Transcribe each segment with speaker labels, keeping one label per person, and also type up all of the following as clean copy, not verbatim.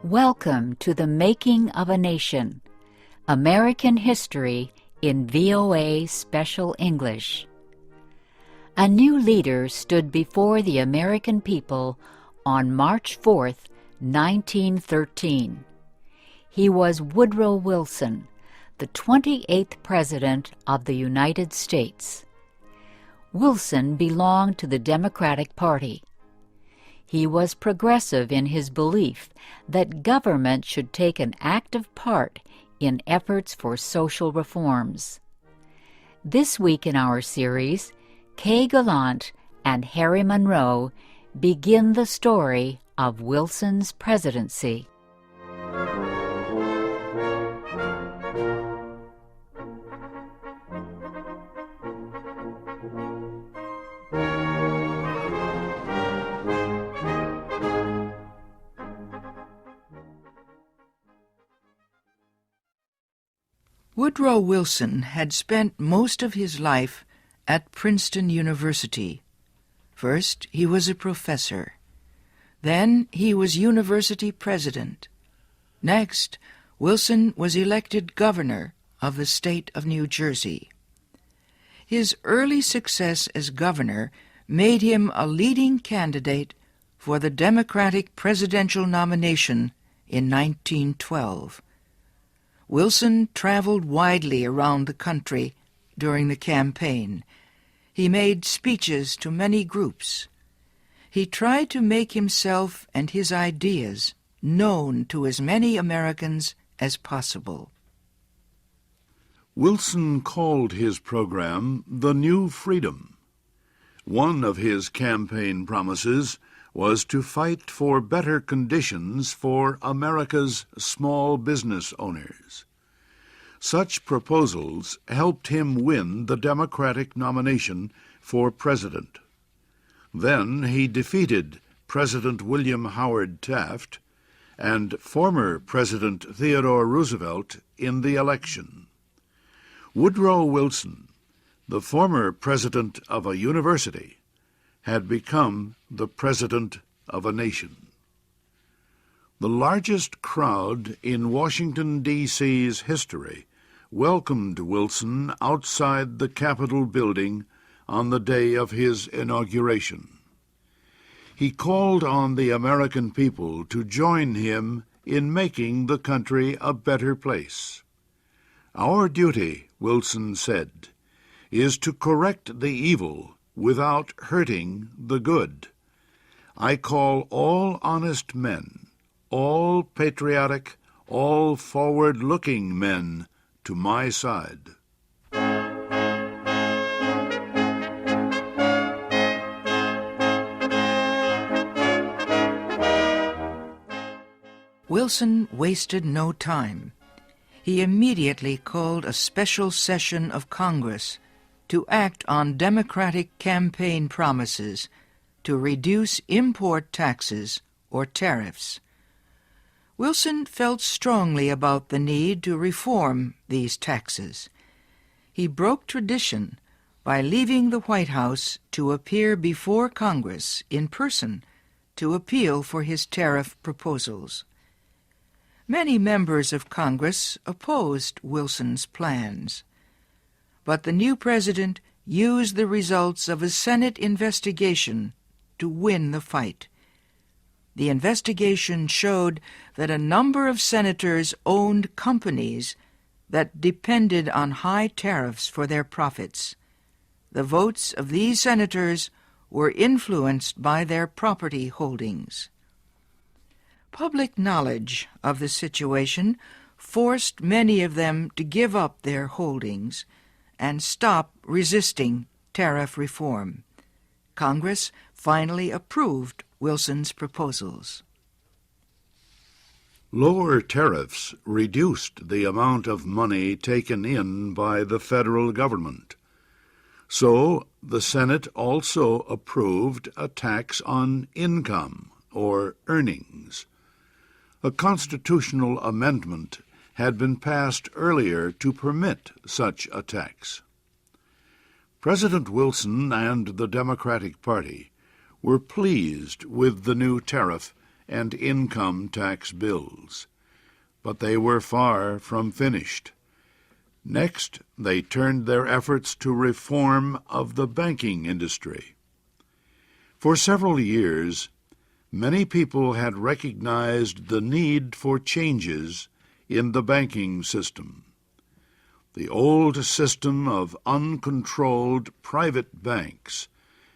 Speaker 1: Welcome to the Making of a Nation, American History in VOA Special English. A new leader stood before the American people on March 4th, 1913. He was Woodrow Wilson, the 28th President of the United States. Wilson belonged to the Democratic Party. He was progressive in his belief that government should take an active part in efforts for social reforms. This week in our series, Kay Gallant and Harry Monroe begin the story of Wilson's presidency.
Speaker 2: Woodrow Wilson had spent most of his life at Princeton University. First, he was a professor. Then he was university president. Next, Wilson was elected governor of the state of New Jersey. His early success as governor made him a leading candidate for the Democratic presidential nomination in 1912. Wilson traveled widely around the country during the campaign. He made speeches to many groups. He tried to make himself and his ideas known to as many Americans as possible.
Speaker 3: Wilson called his program the New Freedom. One of his campaign promises was to fight for better conditions for America's small business owners. Such proposals helped him win the Democratic nomination for president. Then he defeated President William Howard Taft and former President Theodore Roosevelt in the election. Woodrow Wilson, the former president of a university, had become the president of a nation. The largest crowd in Washington, D.C.'s history welcomed Wilson outside the Capitol building on the day of his inauguration. He called on the American people to join him in making the country a better place. "Our duty," Wilson said, "is to correct the evil without hurting the good. I call all honest men, all patriotic, all forward-looking men to my side."
Speaker 2: Wilson wasted no time. He immediately called a special session of Congress to act on Democratic campaign promises to reduce import taxes or tariffs. Wilson felt strongly about the need to reform these taxes. He broke tradition by leaving the White House to appear before Congress in person to appeal for his tariff proposals. Many members of Congress opposed Wilson's plans, but the new president used the results of a Senate investigation to win the fight. The investigation showed that a number of senators owned companies that depended on high tariffs for their profits. The votes of these senators were influenced by their property holdings. Public knowledge of the situation forced many of them to give up their holdings and stop resisting tariff reform. Congress finally approved Wilson's proposals.
Speaker 3: Lower tariffs reduced the amount of money taken in by the federal government. So the Senate also approved a tax on income or earnings. A constitutional amendment had been passed earlier to permit such a tax. President Wilson and the Democratic Party were pleased with the new tariff and income tax bills. But they were far from finished. Next, they turned their efforts to reform of the banking industry. For several years, many people had recognized the need for changes in the banking system. The old system of uncontrolled private banks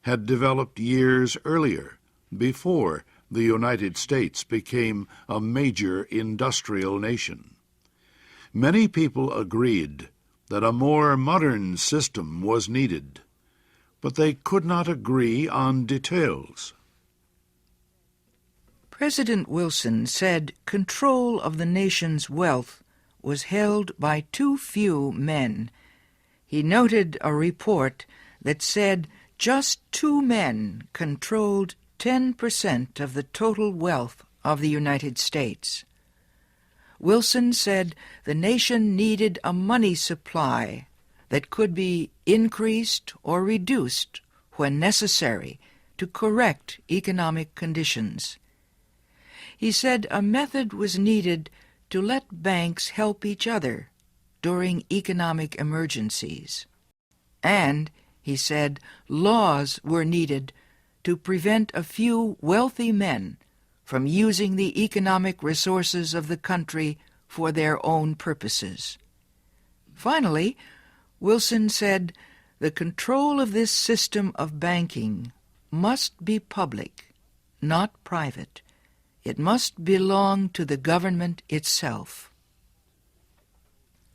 Speaker 3: had developed years earlier, before the United States became a major industrial nation. Many people agreed that a more modern system was needed, but they could not agree on details.
Speaker 2: President Wilson said control of the nation's wealth was held by too few men. He noted a report that said just 2 men controlled 10% of the total wealth of the United States. Wilson said the nation needed a money supply that could be increased or reduced when necessary to correct economic conditions. He said a method was needed to let banks help each other during economic emergencies. And, he said, laws were needed to prevent a few wealthy men from using the economic resources of the country for their own purposes. Finally, Wilson said the control of this system of banking must be public, not private. It must belong to the government itself.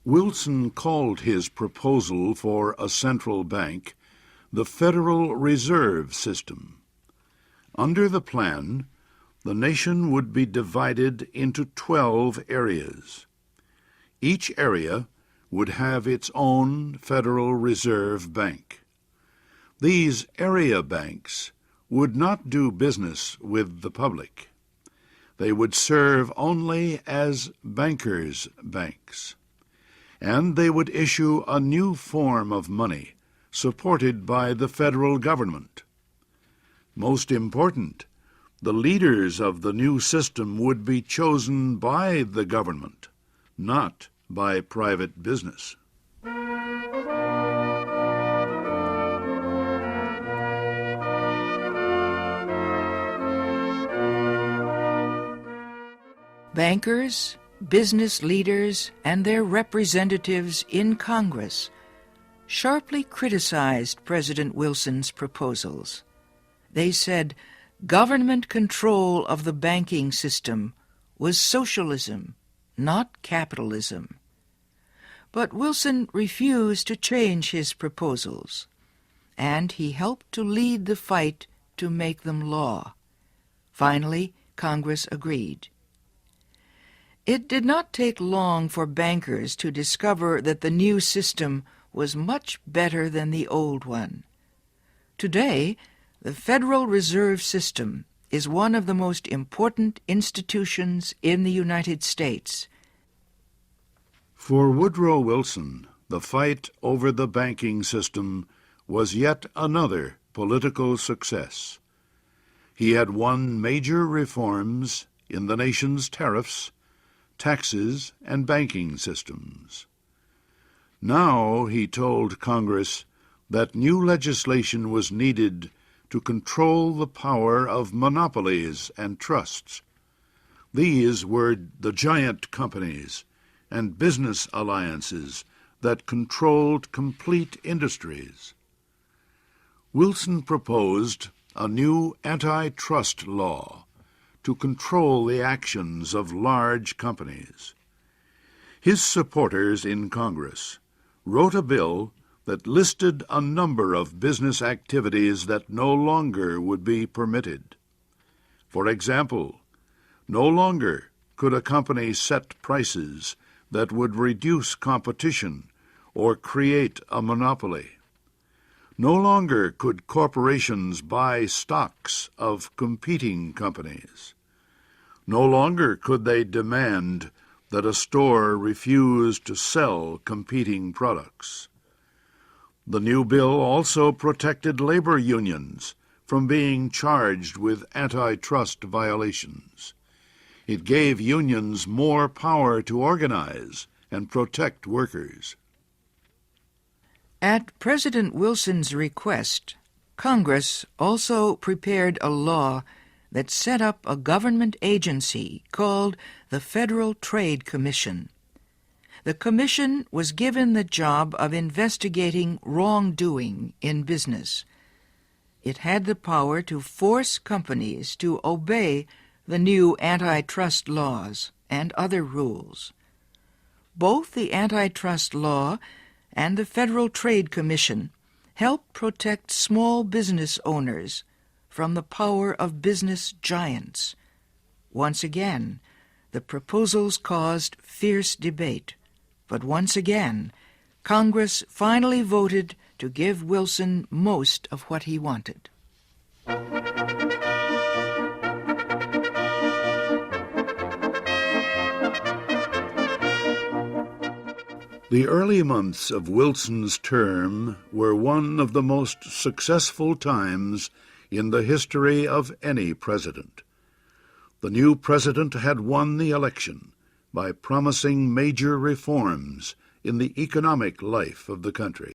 Speaker 3: Wilson called his proposal for a central bank the Federal Reserve System. Under the plan, the nation would be divided into 12 areas. Each area would have its own Federal Reserve Bank. These area banks would not do business with the public. They would serve only as bankers' banks, and they would issue a new form of money supported by the federal government. Most important, the leaders of the new system would be chosen by the government, not by private business.
Speaker 2: Bankers, business leaders, and their representatives in Congress sharply criticized President Wilson's proposals. They said government control of the banking system was socialism, not capitalism. But Wilson refused to change his proposals, and he helped to lead the fight to make them law. Finally, Congress agreed. It did not take long for bankers to discover that the new system was much better than the old one. Today, the Federal Reserve System is one of the most important institutions in the United States.
Speaker 3: For Woodrow Wilson, the fight over the banking system was yet another political success. He had won major reforms in the nation's tariffs, taxes, and banking systems. Now he told Congress that new legislation was needed to control the power of monopolies and trusts. These were the giant companies and business alliances that controlled complete industries. Wilson proposed a new antitrust law to control the actions of large companies. His supporters in Congress wrote a bill that listed a number of business activities that no longer would be permitted. For example, no longer could a company set prices that would reduce competition or create a monopoly. No longer could corporations buy stocks of competing companies. No longer could they demand that a store refuse to sell competing products. The new bill also protected labor unions from being charged with antitrust violations. It gave unions more power to organize and protect workers.
Speaker 2: At President Wilson's request, Congress also prepared a law that set up a government agency called the Federal Trade Commission. The commission was given the job of investigating wrongdoing in business. It had the power to force companies to obey the new antitrust laws and other rules. Both the antitrust law and the Federal Trade Commission help protect small business owners from the power of business giants. Once again, the proposals caused fierce debate, but once again, Congress finally voted to give Wilson most of what he wanted.
Speaker 3: The early months of Wilson's term were one of the most successful times in the history of any president. The new president had won the election by promising major reforms in the economic life of the country.